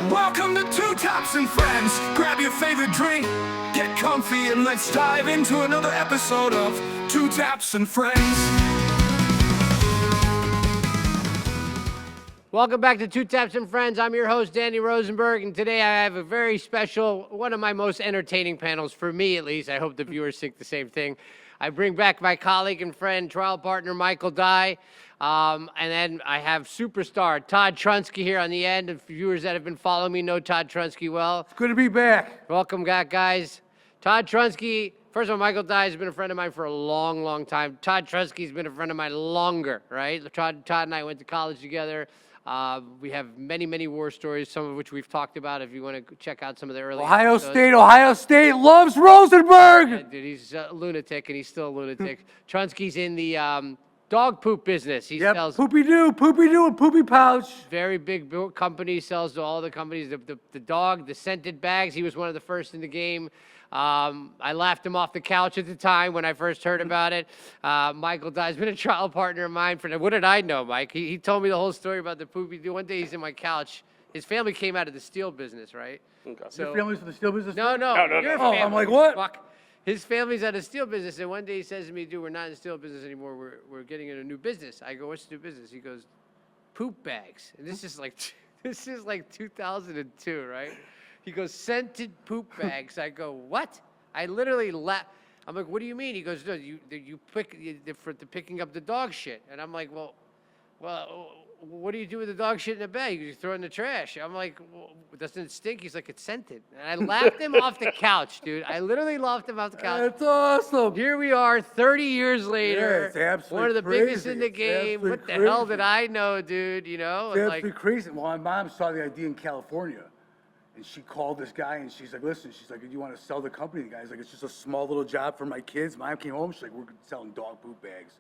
Welcome to Two Taps and Friends. Grab your favorite drink, get comfy, and let's dive into another episode of Two Taps and Friends. Welcome back to Two Taps and Friends. I'm your host, Danny Rosenberg, and today I have a very special, one of my most entertaining panels, for me at least. I hope the viewers think the same thing. I bring back my colleague and friend, trial partner Michael Dye, and then I have superstar Todd Trunsky here on the end. And viewers that have been following me know Todd Trunsky well. It's good to be back. Welcome back, guys. Todd Trunsky, first of all, Michael Dye has been a friend of mine for a long, long time. Todd Trunsky's been a friend of mine longer, right? Todd and I went to college together. We have many, many war stories, some of which we've talked about. If you want to check out some of the early Ohio episodes. State loves Rosenberg. Yeah, dude, he's a lunatic, and he's still a lunatic. Trunsky's in the dog poop business. He sells Poopy doo, and poopy pouch. very big company, sells to all the companies. The dog, the scented bags. He was one of the first in the game. I laughed him off the couch at the time when I first heard about it. Michael Dye's been a trial partner of mine for, what did I know, Mike? He told me the whole story about the poopy doo. One day he's in my couch. His family came out of the steel business, right? Okay. So, your family's from the steel business? No. Your Oh, family. I'm like, what? Fuck. His family's out of steel business, and one day he says to me, dude, we're not in the steel business anymore. We're getting in a new business. I go, what's the new business? He goes, poop bags. And this is like 2002, right? He goes, scented poop bags. I go, what? I literally laugh. I'm like, what do you mean? He goes, no, you pick for the picking up the dog shit. And I'm like, well, what do you do with the dog shit in the bag? You throw it in the trash. I'm like, well, doesn't it stink? He's like, it's scented. And I laughed him off the couch, dude. I literally laughed him off the couch. That's awesome. Here we are, 30 years later. Yeah, it's absolutely one of the crazy. biggest in the It's game. absolutely What the hell crazy. did I know, dude? You know? It's And absolutely crazy. Well, my mom saw the idea in California, and she called this guy, and she's like, listen, she's like, do you want to sell the company? The guy's like, it's just a small little job for my kids. Mom came home, she's like, we're selling dog poop bags.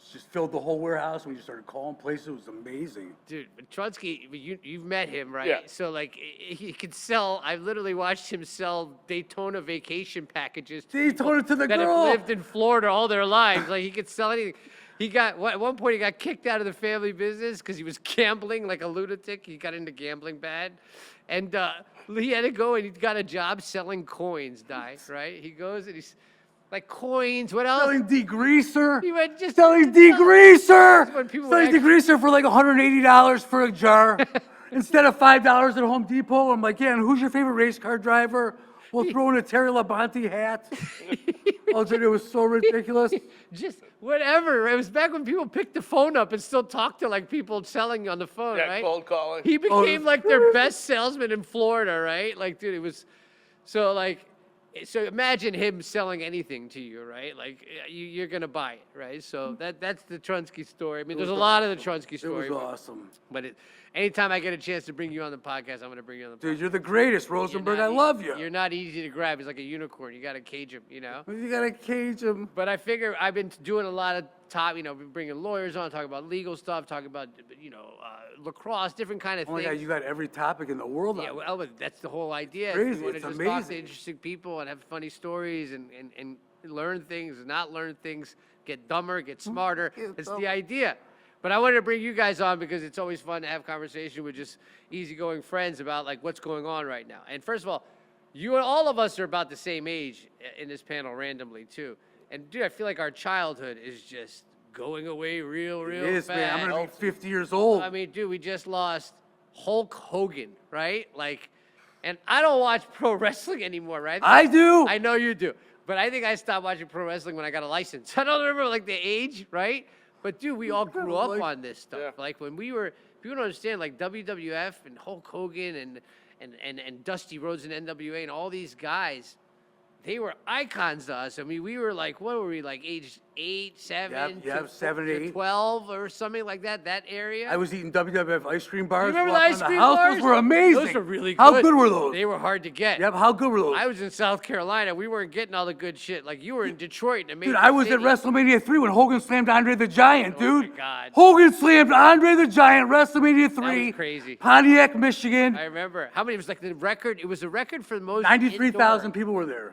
She just filled the whole warehouse, and we just started calling places. It was amazing. Dude, Trunsky, you've met him, right? Yeah. So, like, he could sell, I've literally watched him sell Daytona vacation packages to Daytona to the that girl. have lived in Florida all their lives. Like, he could sell anything. At one point, he got kicked out of the family business because he was gambling like a lunatic. He got into gambling bad. And he had to go, and he got a job selling coins, right? He goes, and he's like, coins, what else? Selling degreaser. He went just Selling degreaser. When people Selling actually- degreaser for like $180 for a jar instead of $5 at Home Depot. I'm like, yeah, and who's your favorite race car driver? We'll throw in a Terry Labonte hat. Oh, dude, it was so ridiculous. Just whatever. It was back when people picked the phone up and still talked to like people selling on the phone, Yeah, right? cold calling. He Oh, became like their best salesman in Florida, right? Like, dude, it was so imagine him selling anything to you, right? Like you're gonna buy it, right? So that's the Trunsky story. I mean, there's a lot of the Trunsky story. It was awesome. But anytime I get a chance to bring you on the podcast, I'm gonna bring you on the podcast. Dude, you're the greatest, Rosenberg. I love you. You're not easy to grab. He's like a unicorn. You gotta cage him, you know? You gotta cage him. But I figure I've been doing a lot of bringing lawyers on, talking about legal stuff, talking about, lacrosse, different kind of Oh my things. God, you got every topic in the world. Yeah, on. well, but that's the whole idea. Crazy, You want to it's just talk to amazing. interesting people and have funny stories and learn things, not learn things, get dumber, get smarter. Get That's dumber. the idea. But I wanted to bring you guys on because it's always fun to have conversation with just easygoing friends about like what's going on right now. And first of all, you and all of us are about the same age in this panel randomly too. And dude, I feel like our childhood is just going away real It is, fast. man. I'm gonna be 50 years old. I mean, dude, we just lost Hulk Hogan, right? Like, and I don't watch pro wrestling anymore, right? I do. I know you do. But I think I stopped watching pro wrestling when I got a license. I don't remember like the age, right? But dude, we all grew up on this stuff. Yeah. Like when we were, people don't understand, like WWF and Hulk Hogan and Dusty Rhodes and NWA and all these guys, they were icons to us. I mean, we were like, what were we, like age 8, 7, Yep, 7, 8. 12 or something like that area? I was eating WWF ice cream bars. You remember the walking ice around cream house. bars? Those were amazing. Those were really good. How good were those? They were hard to get. Yep, how good were those? I was in South Carolina. We weren't getting all the good shit. Like, you were in Detroit. And Dude, I was at WrestleMania 3 when Hogan slammed Andre the Giant, Oh, dude. my God. Hogan slammed Andre the Giant, WrestleMania 3. crazy. Pontiac, Michigan. I remember. How many? It was like the record. It was a record for the most 93,000 indoor people were there.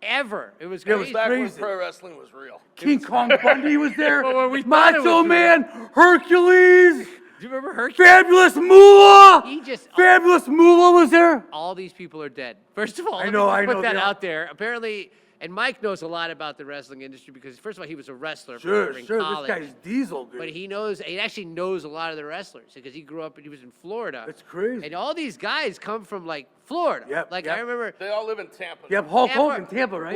ever. It was Yeah, it crazy. was Back when crazy. pro wrestling was real. King Kong Bundy was there. Well, we thought it Macho was real. Man, Hercules. Do you remember Hercules? Fabulous Moolah. He just Fabulous Moolah was there. all these people are dead. First of all, I let know, me just I put know, that they out there. Apparently, and Mike knows a lot about the wrestling industry because first of all, he was a wrestler Sure, in sure. college. This guy's diesel, dude. But he actually knows a lot of the wrestlers because he grew up and he was in Florida. That's crazy. And all these guys come from like Florida. Yep, Like yep. I remember. They all live in Tampa. Yep, Hulk Hogan, Tampa, right?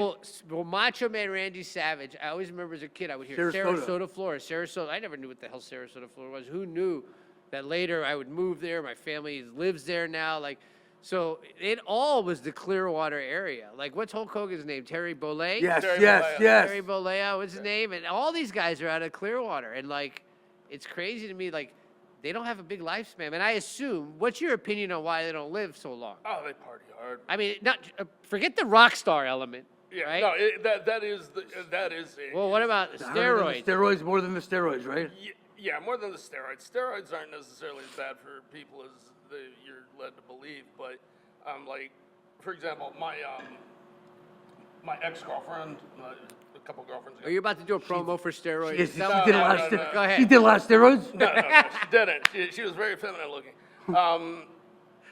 Well, Macho Man Randy Savage. I always remember as a kid, I would hear Sarasota. Sarasota, Florida. Sarasota. I never knew what the hell Sarasota, Florida was. Who knew that later I would move there? My family lives there now. Like, so it all was the Clearwater area. Like, what's Hulk Hogan's name? Terry Bollea? Yes, Terry yes, Bollea. yes. Terry Bollea, what's his name? And all these guys are out of Clearwater. And like, it's crazy to me. Like, they don't have a big lifespan. And I assume, what's your opinion on why they don't live so long? Oh, they party hard. I mean, not forget the rock star element, Yeah, right? no, that is it. Well, what about I heard steroids? the steroids more than the steroids, right? Yeah, more than the steroids. Steroids aren't necessarily as bad for people as you're led to believe, but like, for example, my ex-girlfriend, a couple girlfriends ago. Are you about to do a promo for steroids? Yes, Is she that did what- a lot no, of no, steroids. Go ahead. She did a lot of steroids. No, she didn't. She was very feminine looking.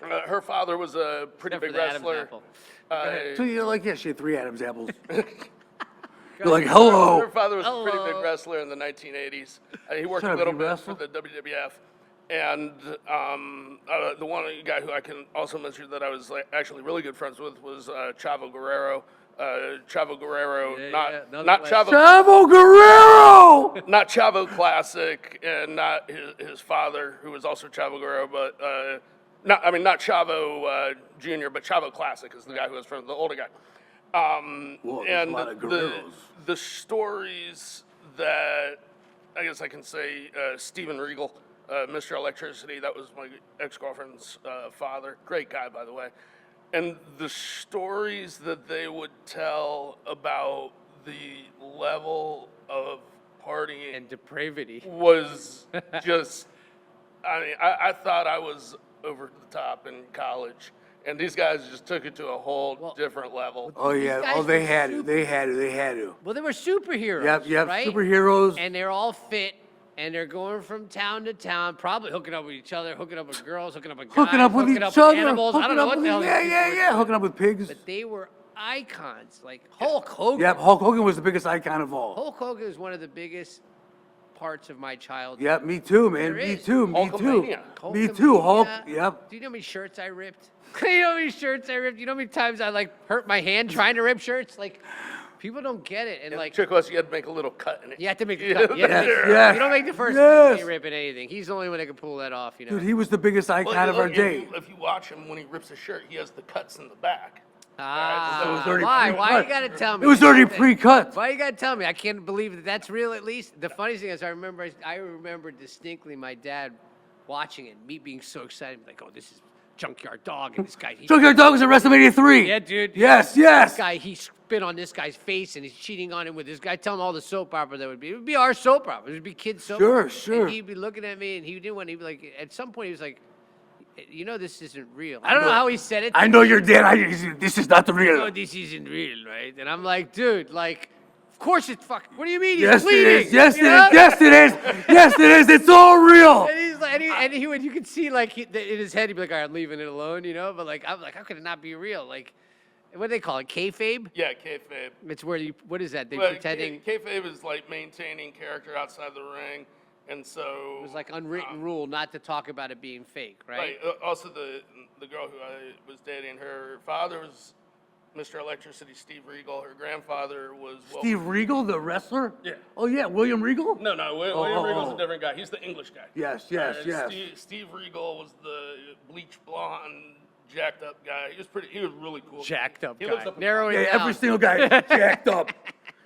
Her father was a pretty Except for big the Adam's wrestler. apple. So you're like, yeah, she had 3 Adam's apples. You're like, hello. Her father was a pretty Hello. big wrestler in the 1980s. He worked Shut a up, little you bit wrestled? for the WWF. And the one guy who I can also mention that I was actually really good friends with was Chavo Guerrero. Chavo Guerrero, Yeah, not yeah, another not one. Chavo, Chavo Guerrero. not Chavo Classic, and not his father, who was also Chavo Guerrero, but not Chavo Jr., but Chavo Classic is the guy who was from the older guy. Whoa, there's And a lot of the Guerreros. stories that I guess I can say Steven Regal, Mr. Electricity, that was my ex-girlfriend's father. Great guy, by the way. And the stories that they would tell about the level of partying And depravity. was just, I mean, I thought I was over the top in college. And these guys just took it to a whole different level. Oh yeah. guys Oh, they were had to. super- They had to. They had to. Well, they were superheroes. Yep. Right? Superheroes. And they're all fit. And they're going from town to town, probably hooking up with each other, hooking up with girls, hooking up with guys, Hooking up with each up other. animals. I don't hooking know up what with the hell. each- these Yeah, people yeah, were yeah. doing. Hooking up with pigs. But they were icons, like Hulk Hogan. Yep. Hulk Hogan was the biggest icon of all. Hulk Hogan is one of the biggest parts of my childhood. Yep. Me too, man. There Me is. too. Me too. Hulkamania. Me too. Hulk. Hulkamania. Yep. Do you know how many shirts I ripped? You know how many shirts I ripped? You know how many times I like hurt my hand trying to rip shirts? Like, people don't get it. And And like, the trick was you had to make a little cut in it. you have to make the cut. You, have to make- Yes. you don't make the first Yes. rip in anything. He's the only one that can pull that off, you know. Dude, he was the biggest Well, icon of our day. If you watch him when he rips a shirt, he has the cuts in the back. Ah, It was already why? pre-cut. Why you gotta tell me? It was already That's it. pre-cut. Why you gotta tell me? I can't believe that that's real. At least the funniest thing is I remember distinctly my dad watching it, me being so excited, like, oh, this is Junkyard Dog, and this guy. Junkyard Dog was at WrestleMania 3. Yeah, dude. Yes, yes. This guy, he spit on this guy's face, and he's cheating on him with this guy. Tell him all the soap opera that would be. It would be our soap opera. It would be kids soap. Sure, opera. sure. And he'd be looking at me, and he didn't want. He'd be like, at some point, he was like, you know, this isn't real. I don't know how he said it. I know your dad. This is not the No, real. this isn't real, right? And I'm like, dude, like, of course it's fucking. What do you mean? He's Yes, it bleeding. is. Yes, it you know? is. Yes, it is. Yes, it is. It's all real. And he's like, and he would, you could see like in his head, he'd be like, all right, I'm leaving it alone, you know. But like, I'm like, how could it not be real? Like, what do they call it? Kayfabe? Yeah, kayfabe. It's where you. What is that? They Well, pretending. kayfabe is like maintaining character outside the ring, and so It was like unwritten rule not to talk about it being fake, right? Right. Also, the girl who I was dating, her father was Mr. Electricity, Steve Regal. Her grandfather was Steve Regal, the wrestler? Yeah. Oh, yeah. William Regal? No, William oh, Regal's oh. a different guy. He's the English guy. Yes, yes, yes. Steve Regal was the bleach blonde, jacked up guy. He was really cool. Jacked up He guy. lives up in- Narrow it Yeah, down. every single guy jacked up.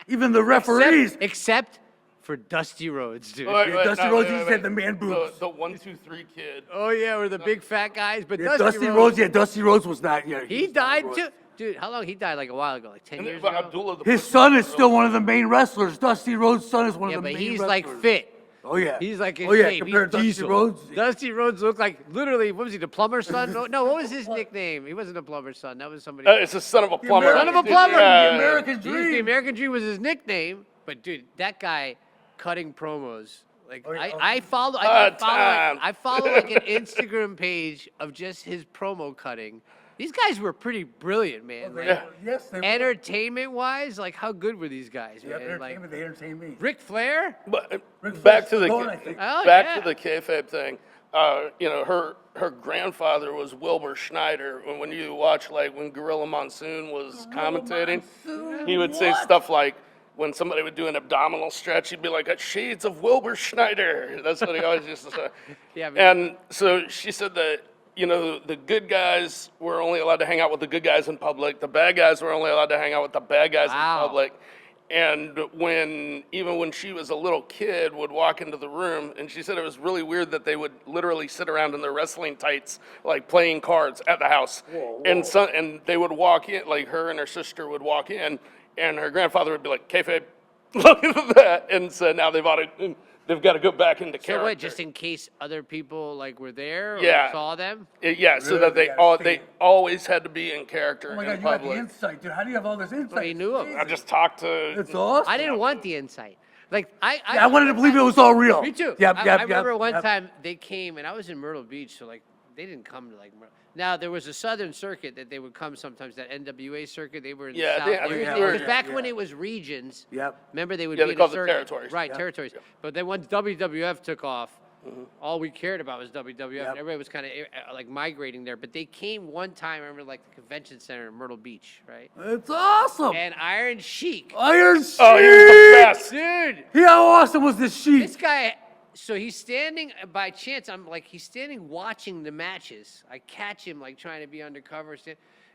Even the referees. Except for Dusty Rhodes, dude. Wait, Yeah, Dusty no, Rhodes wait, just wait, had the man boobs. The 1, 2, 3 kid. Oh yeah, we're the big fat guys, but Yeah, Dusty Dusty Rhodes was not. Yeah, He was not died Rhodes. too. Dude, how long? He died like a while ago, like 10 And years then ago. Abdullah the His Pussy son is was still one of the main wrestlers. Dusty Rhodes' son is one Yeah, of the but main he's wrestlers. like fit. Oh yeah. He's like in oh yeah. shape. Compared to He's Dusty diesel. Rhodes. Dusty Rhodes looked like literally. What was he? The plumber's son? No. What was his nickname? He wasn't a plumber's son. That was somebody. It's a son of a plumber. Son of a plumber. The American Jeez, Dream. the American Dream was his nickname. But dude, that guy cutting promos Like Oh, yeah, I follow Time. I follow like an Instagram page of just his promo cutting. These guys were pretty brilliant, man. Like, Yes, they were. entertainment wise, like how good were these guys, Yeah, man? Like entertainment, they entertained me. Ric Flair? But Rick back Flair's to the gone, I think. Oh, back yeah. to the kayfabe thing. You know, her grandfather was Wilbur Schneider. And when you watch, like, when Gorilla Monsoon was commentating, he would say stuff like, when somebody would do an abdominal stretch, he'd be like, "Shades of Wilbur Schneider." That's what he always used to say. Yeah, And so she said that, you know, the good guys were only allowed to hang out with the good guys in public. The bad guys were only allowed to hang out with the bad guys Wow. in public. And even when she was a little kid, would walk into the room, and she said it was really weird that they would literally sit around in their wrestling tights, like playing cards at the house. Whoa. And they would walk in, like her and her sister would walk in, and her grandfather would be like, "Kayfabe, look at that," and so now they've got to go back into character. So what, just in case other people like were there or Yeah. saw them? Yeah, so Really? that they Yeah, they always had to be in character Oh my in God, you got the public. insight, dude. How do you have all this insight? he knew 'em. I just talked to. It's awesome. I didn't want the insight. Like I wanted to believe it was all real. Me too. Yep, I remember one time they came, and I was in Myrtle Beach, so like they didn't come to like Myrtle. Now there was a Southern Circuit that they would come sometimes. That NWA circuit, they were in Yeah, the they- South. I think area. they were- Because back when yeah. it was regions. Yep. Remember they would Yeah, be they in called a it circuit. territories. Right, Yep. territories. But then once WWF took off, all we cared about was WWF. Yep. And everybody was kind of like migrating there. But they came one time. I remember like the convention center in Myrtle Beach, right? It's awesome. And Iron Sheik, Iron Sheik. Oh, he was the best. dude. Yeah, how awesome was this Sheik? This guy, so he's standing by chance. I'm like, he's standing watching the matches. I catch him like trying to be undercover,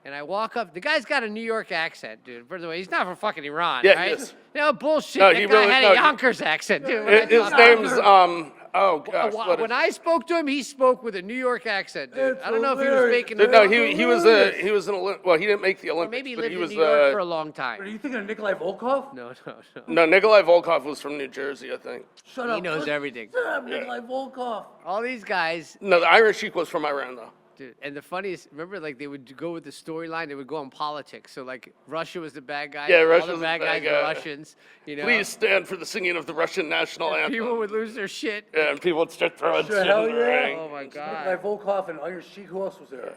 and I walk up. The guy's got a New York accent, dude. By the way, he's not from fucking Iran, Yeah, he right? is. No bullshit. No, that he guy really- had no, a he- Yonkers accent, dude. His name's oh gosh. what When is- I spoke to him, he spoke with a New York accent, dude. It's I don't know if he was hilarious. faking No, it. he was an well, he didn't make the Or Olympics, maybe he but lived he in was New York for a long Are time. you thinking of Nikolai Volkov? No. no, Nikolai Volkov was from New Jersey, I think. Shut He up. knows Listen- everything. Shut up, Nikolai Volkov. All these guys, No, the Irish Sheik was from Iran though. dude, and the funniest, remember, like they would go with the storyline. They would go on politics. So like Russia was the bad guy. Yeah, all Russia the was the bad bad guys guy. were Russians. You know, Please stand for the singing of the Russian national anthem. people would lose their shit. And people would start throwing Sure, shit hell in the yeah. ring. Oh my Nikolai god! Volkov and Iron Sheik. Who else was there?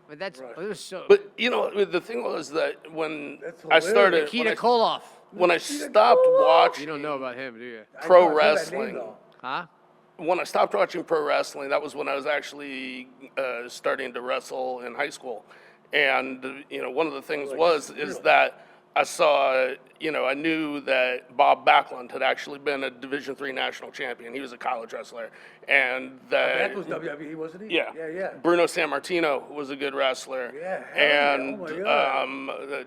But that's it was so. But you know, the thing was that when That's I started, hilarious. when Nikita Koloff. when I stopped You watching don't know about him, do you? pro I know that name, wrestling, though. Huh? when I stopped watching pro wrestling, that was when I was actually starting to wrestle in high school. And you know, one of the things is that I saw, you know, I knew that Bob Backlund had actually been a Division III national champion. He was a college wrestler, and That that was WWE, wasn't he? yeah, Yeah. Bruno Sammartino was a good wrestler. Yeah, hell yeah. And Oh my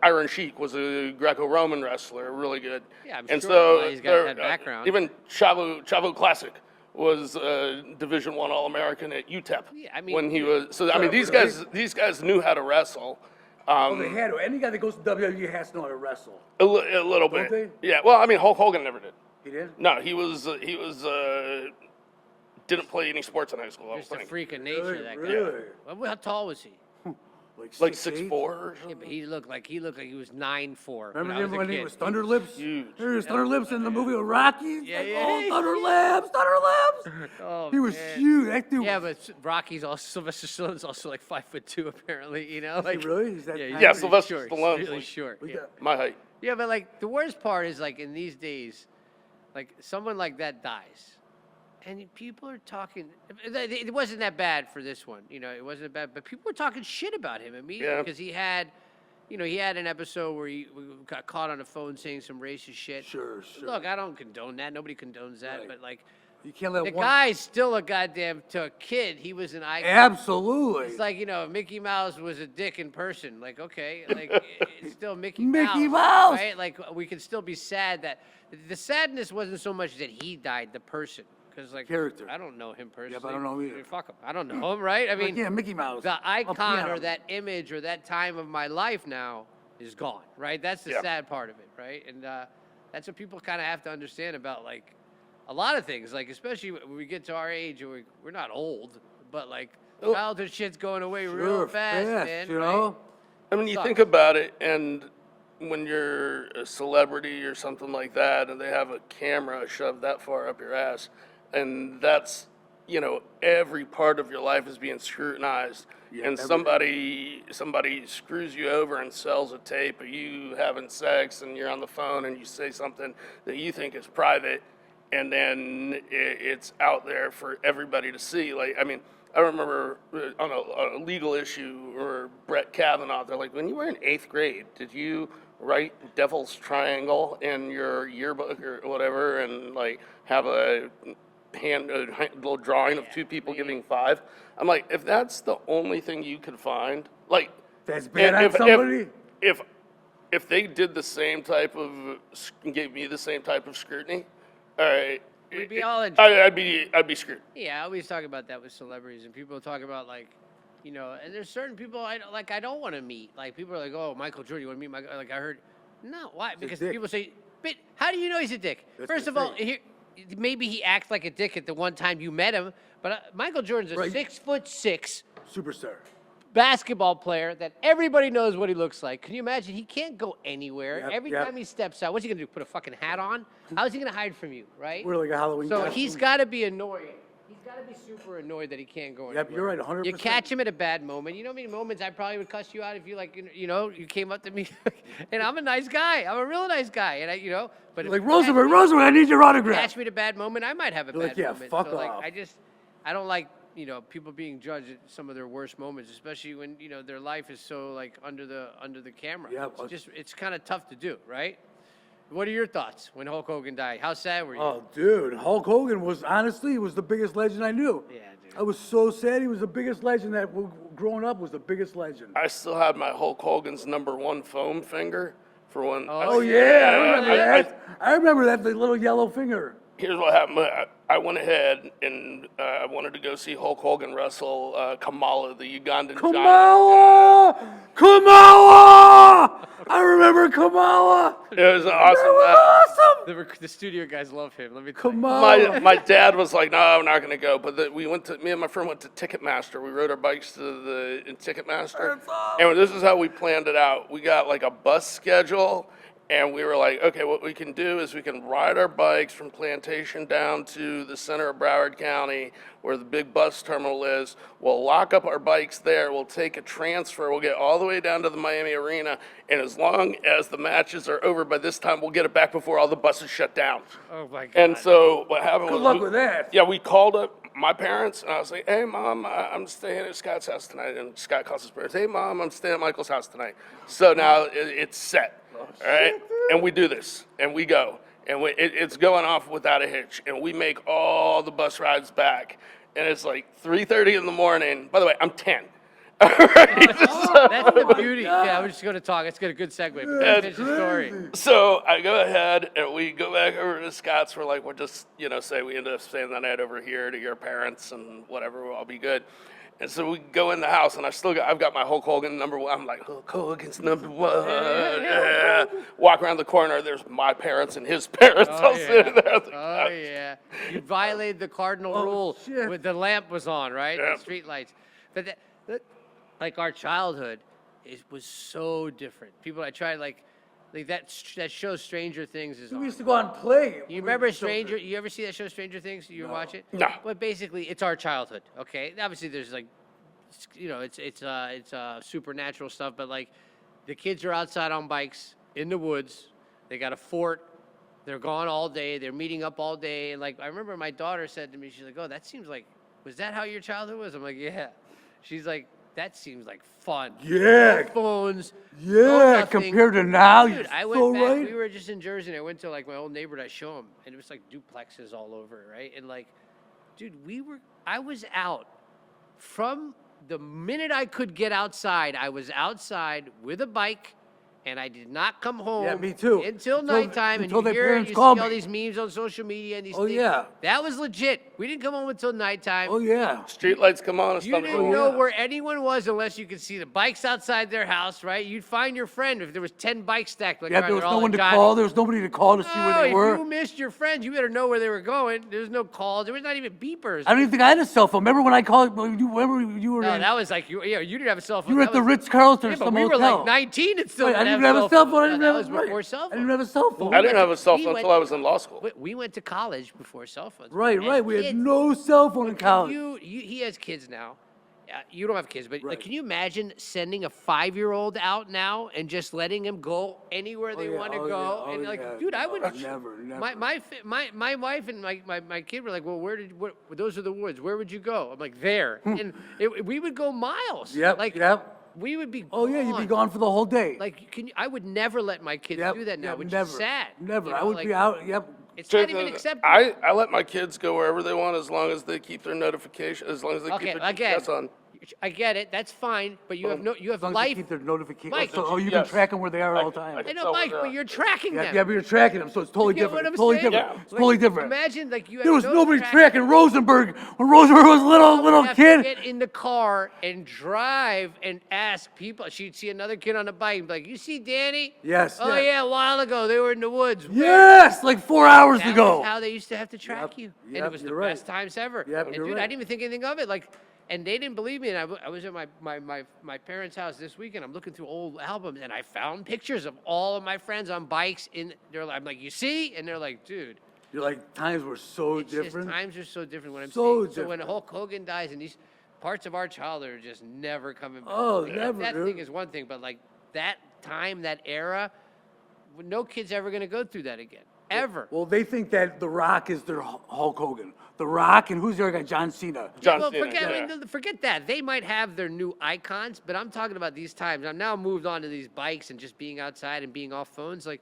Iron Sheik was a Greco-Roman wrestler, really good. Yeah, I'm and sure so why he's got there- that background. Even Chavo Classic was a Division I All-American at UTEP. Yeah, I mean- when he was. So I mean, these Really? guys knew how to wrestle. Oh, they had to. Any guy that goes to WWE has to know how to wrestle. A little bit. they? Yeah. Well, I mean, Hulk Hogan never did. He did? No, he was didn't play any sports in high school. I don't Just a think. freak of nature, Really? that guy. Really? Well, how tall was he? Like 6'8"? 6'4" or Yeah, something. but he looked like he was 9'4". Remember when I him was a when kid. he was Thunder Lips? Huge. There was Thunder Lips in the movie with Rocky. Yeah, Like, yeah. Oh, Thunder Lips, Thunder Lips. Oh, He was man. huge. That dude. Yeah, was, but Rocky's also Sylvester Stallone's also like 5'2", apparently. You know, like really? Is that yeah, he's tiny? really Sylvester short. He's Stallone's really like- short. Look Yeah. at- My height. Yeah, but like the worst part is like in these days, like someone like that dies, and people are talking. It wasn't that bad for this one, you know. It wasn't bad, but people were talking shit about him immediately Yeah. because he had, you know, he had an episode where he got caught on the phone saying some racist shit. Sure. Look, I don't condone that. Nobody condones that, Right. but like You can't let the one. guy's still a goddamn to a kid. He was an icon. Absolutely. It's like, you know, Mickey Mouse was a dick in person. Like, okay, like it's still Mickey Mickey Mouse. right? Like we can still be sad that the sadness wasn't so much that he died, the person, because like Character. I don't know him personally. but I don't know him either. Fuck him, I don't know him, right? I mean, yeah, Mickey Mouse. the icon or piano. that image or that time of my life now is gone, right? That's the Yeah. sad part of it, right? And that's what people kind of have to understand about like a lot of things, like especially when we get to our age, and we're not old, but like childhood shit's going away real Sure, fast, man. you right? know? I mean, you Sucks. think about it, and when you're a celebrity or something like that, and they have a camera shoved that far up your ass, and that's, you know, every part of your life is being scrutinized, and somebody screws you over and sells a tape of you having sex, and you're on the phone and you say something that you think is private, and then it's out there for everybody to see. Like, I mean, I remember on a legal issue, or Brett Kavanaugh, they're like, when you were in 8th grade, did you write Devil's Triangle in your yearbook or whatever, and like have a little drawing of two people giving five? I'm like, if that's the only thing you could find, like, That's bad on somebody? if they did the same type of, gave me the same type of scrutiny, all right, We'd be all in jail. I'd be screwed. Yeah, I always talk about that with celebrities, and people talk about, like, you know, and there's certain people I don't want to meet. Like, people are like, oh, Michael Jordan, you want to meet Michael? Like, I heard, no, why? Because people say, but how do you know he's a dick? First of all, maybe he acts like a dick at the one time you met him, but Michael Jordan's a 6'6" superstar basketball player that everybody knows what he looks like. Can you imagine? He can't go anywhere. Every time he steps out, what's he gonna do? Put a fucking hat on? How is he gonna hide from you, right? We're like a Halloween So costume. he's got to be annoyed. He's got to be super annoyed that he can't go anywhere. Yep, you're right, 100%. You catch him at a bad moment. You know how many moments I probably would cuss you out if you, like, you know, you came up to me, and I'm a nice guy. I'm a real nice guy, and you know, but Like, Rosenberg, I need your autograph. catch me at a bad moment, I might have a You're bad like, yeah, moment. fuck so, like, off. I don't like, you know, people being judged at some of their worst moments, especially when, you know, their life is so, like, under the camera. Yeah, It's kind of tough to do, right? What are your thoughts when Hulk Hogan died? How sad were you? Oh, dude, Hulk Hogan was the biggest legend I knew. Yeah, dude. I was so sad. He was the biggest legend that, growing up, was the biggest legend. I still have my Hulk Hogan's #1 foam finger for when. Oh, yeah, I remember that. I remember that, the little yellow finger. Here's what happened. I went ahead and I wanted to go see Hulk Hogan wrestle Kamala, the Ugandan giant. Kamala! I remember Kamala. It was an awesome. Awesome. The studio guys love him. Let me tell you. Kamala. My dad was like, "No, I'm not going to go." But me and my friend went to Ticketmaster. We rode our bikes to the Ticketmaster, and this is how we planned it out. We got like a bus schedule. And we were like, okay, what we can do is we can ride our bikes from Plantation down to the center of Broward County, where the big bus terminal is. We'll lock up our bikes there. We'll take a transfer. We'll get all the way down to the Miami Arena. And as long as the matches are over by this time, we'll get it back before all the buses shut down. Oh, my God. And so what happened was... Good luck with that. Yeah, we called up my parents, and I was like, hey, Mom, I'm staying at Scott's house tonight. And Scott calls his parents, hey, Mom, I'm staying at Michael's house tonight. So now it's set. All right, and we do this, and we go, and it's going off without a hitch, and we make all the bus rides back, and it's like 3:30 in the morning. By the way, I'm 10. All right, That's the beauty. Yeah, I'm just going to talk. It's got a good segue. Finish the story. So I go ahead, and we go back over to Scott's. We're like, we'll just, you know, say we end up staying the night over here to your parents, and whatever, we'll all be good. And so we go in the house, and I've got my Hulk Hogan #1. I'm like, Hulk Hogan's #1. Yeah. Walk around the corner, there's my parents and his parents all sitting there. Oh, yeah. You violated the cardinal rule. shit. With the lamp was on, right? Yeah. The street lights. But like our childhood, it was so different. People, I tried, like that show Stranger Things is We on. used to go out and play. You remember Stranger? You ever see that show Stranger Things? You watch it? No. Well, basically, it's our childhood. Okay. Obviously, there's like, you know, it's supernatural stuff, but like, the kids are outside on bikes in the woods. They got a fort. They're gone all day. They're meeting up all day. And like, I remember my daughter said to me, she's like, "Oh, that seems like, was that how your childhood was?" I'm like, "Yeah." She's like, "That seems like fun." Yeah. No phones. Yeah, no nothing. compared to now, Dude, you're I so went back. right. We were just in Jersey, and I went to like my old neighborhood. I show him, and it was like duplexes all over, right? And like, dude, I was out from the minute I could get outside. I was outside with a bike, and I did not come home. Yeah, me too. Until Until- nighttime, until and their you parents see called all me. these memes on social media and these Oh, things. yeah. That was legit. We didn't come home until nighttime. Oh yeah. Street lights come on. And You stuff. didn't know where anyone was unless you could see the bikes outside their house, right? You'd find your friend if there was 10 bikes stacked. Like, Yeah, around, there was they're no all one to Johnny. call. There was nobody to call to see where they If were. you missed your friends, you better know where they were going. There was no calls. There was not even beepers. I don't even think I had a cell phone. Remember when I called? Remember you were No, in, that was like you didn't have a cell phone. you were That at the was- Ritz Carlton Yeah, or but some we were hotel. like 19 and still Right, I didn't even have a cell phone. I No, didn't that have was right. before cell I didn't phone. have a cell phone. I didn't have a cell we phone went- until I was in law school. We went to college before cell phones. Right, And right. We had kids- no cell phone in college. He has kids now. You don't have kids, but Right. like, can you imagine sending a 5-year-old out now and just letting him go anywhere they yeah, want to oh, go? yeah, And oh, like, yeah. dude, I would Never. My wife and my kid were like, well, what, those are the woods. Where would you go? I'm like, there. And we would go miles. Yep, Like, yep. we would be Oh yeah, you'd be gone for the whole day. Like, I would never let my kids Yep, do that now, yep, which never, is sad. Never. you I know, would like, be out. Yep. It's not even acceptable. I let my kids go wherever they want as long as they keep their notification, as long as they Okay, keep their again, GPS on. I get it. That's fine, but you have As long as they life. keep their notifications. Mike, So, you've yes. been tracking where they are all the time. I can know, tell where Mike, they're but at. you're tracking Yeah, them. yeah, but you're tracking them, so it's totally You get different. what It's I'm totally saying? different. Yeah. It's totally Like, different. Imagine like you. There was no nobody tracking. tracking Rosenberg when Rosenberg was a little Have to kid. Get in the car and drive and ask people. She'd see another kid on a bike and be like, "You see Danny? Yes, Oh yeah. yeah, a while ago they were in the woods. Where?" Yes, like 4 hours That ago. was how they used to have to track Yep, you, and yep, it was the you're right. best times ever. Yep, and you're dude, I right. didn't even think anything of it. Like, and they didn't believe me. And I was at my parents' house this weekend. I'm looking through old albums, and I found pictures of all of my friends on bikes. I'm like, you see? And they're like, dude. You're like, times were so It's just different. times are so different. When I'm So saying, so when different. Hulk Hogan dies, and these parts of our childhood are just never coming back. Oh, Like, never, That dude. thing is one thing, but like that time, that era, no kid's ever gonna go through that again, ever. Well, they think that The Rock is their Hulk Hogan. The Rock, and who's the other guy? John Cena. John Well, Cena, forget, I yeah. mean, forget that. They might have their new icons, but I'm talking about these times. I'm now moved on to these bikes and just being outside and being off phones. Like,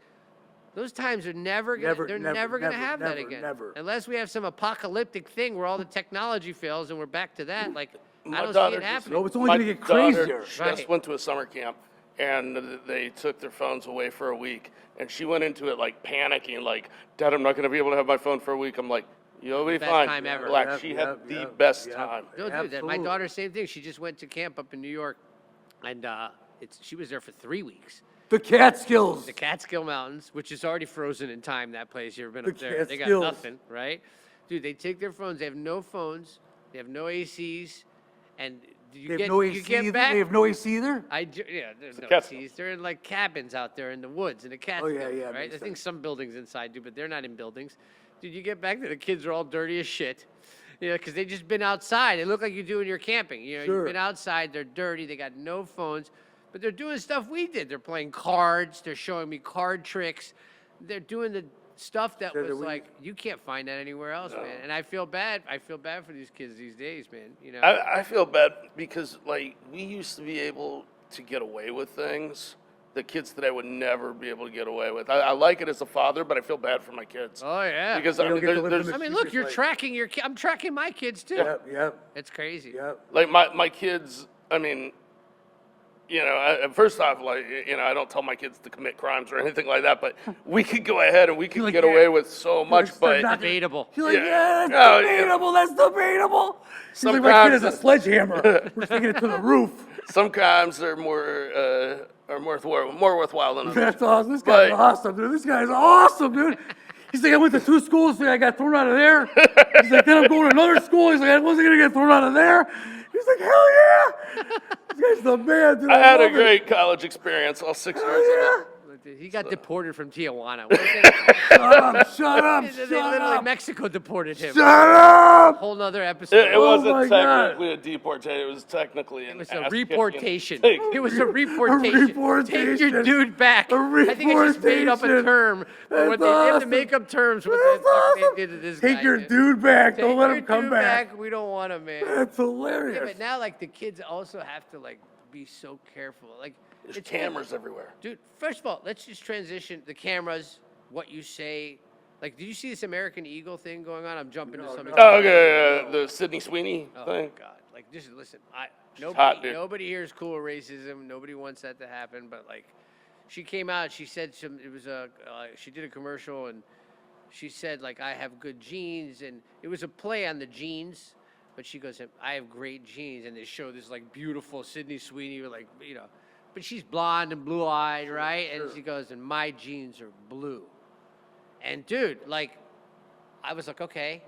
those times are never gonna, Never, they're never, never gonna never, have that never, again. never. Unless we have some apocalyptic thing where all the technology fails and we're back to that. Like, My I don't see daughter it just- happening. No, it's only My going to get daughter crazier. just Right. went to a summer camp, and they took their phones away for a week. And she went into it like panicking, like, "Dad, I'm not going to be able to have my phone for a week." I'm like, "You'll be Best fine." time ever. Relax. Yep, She yep, had the yep, best yep. time. No, dude, that my Absolutely. daughter, same thing. She just went to camp up in New York, and she was there for 3 weeks. The Catskills. The Catskill Mountains, which is already frozen in time, that place. You ever been The up there? They got Catskills. nothing, right? Dude, they take their phones. They have no phones. They have no ACs. And you They get, have no you AC get either. back. They have no AC either. Yeah, there's no Catskill. ACs. They're in like cabins out there in the woods, in the Catskills, Oh, yeah, right? makes I think sense. some buildings inside do, but they're not in buildings. Dude, you get back there, the kids are all dirty as shit. You know, because they just been outside. It look like you do when you're camping. You know, Sure. you've been outside, they're dirty, they got no phones, but they're doing stuff we did. They're playing cards, they're showing me card tricks. They're doing the stuff that Sure, was we- like, you can't find that anywhere else, man. And I feel bad. I feel bad for these kids these days, man. You know, I feel bad because, like, we used to be able to get away with things that kids today would never be able to get away with. I like it as a father, but I feel bad for my kids. oh yeah. Because, They I don't mean, get to live in there's, the I mean, It's look, you're like- tracking your. I'm tracking my kids too. Yep, yep, It's crazy. yep. like, my kids, I mean, you know, first off, like, you know, I don't tell my kids to commit crimes or anything like that, but we could go ahead and we could like, get yeah. away with so much, start but knocking- Debatable. You're like, Yeah. yeah, that's No, yeah. debatable. That's debatable. He's like, my kid Sometimes- has a sledgehammer. We're taking it to the roof. some crimes are more worthwhile than others. That's awesome. This guy's But- awesome, dude. This guy's awesome, dude. He's like, I went to 2 schools, so I got thrown out of there. He's like, then I'm going to another school. He's like, I wasn't going to get thrown out of there. He's like, hell yeah. This guy's the man, dude. I had a love it. great college expence, all 6 years Hell yeah. of it. He got deported from Tijuana. What was Shut up, they shut literally up. Mexico deported him. Shut up. Whole nother episode. It Oh wasn't my God. technically a deportation. It was technically an It was a ass-kicking. reportation. Take- It was a reportation. Take your reportation. dude back. A I think I just made up a reportation. term. That's What they have to awesome. make up terms what That's the fuck awesome. they did to this guy. Take your dude. dude back. Take Don't let your him come dude back. We don't want him, man. That's Yeah, hilarious. but now like the kids also have to like be so careful. Like There's it's cameras everywhere. Dude, first of all, let's just transition the cameras, what you say. Like, did you see this American Eagle thing going on? I'm jumping to something. Oh, okay, the Sydney Sweeney Oh thing. my God! Like, just listen. hot, Nobody here is cool with racism. Nobody wants that to happen. But like, she came out. She said she did a commercial and she said, like, I have good genes, and it was a play on the genes, but she goes, I have great genes, and they show this, like, beautiful Sydney Sweeney, with, like, you know, but she's blonde and blue-eyed, right? And she goes, and my genes are blue. And, dude, like, I was like, okay,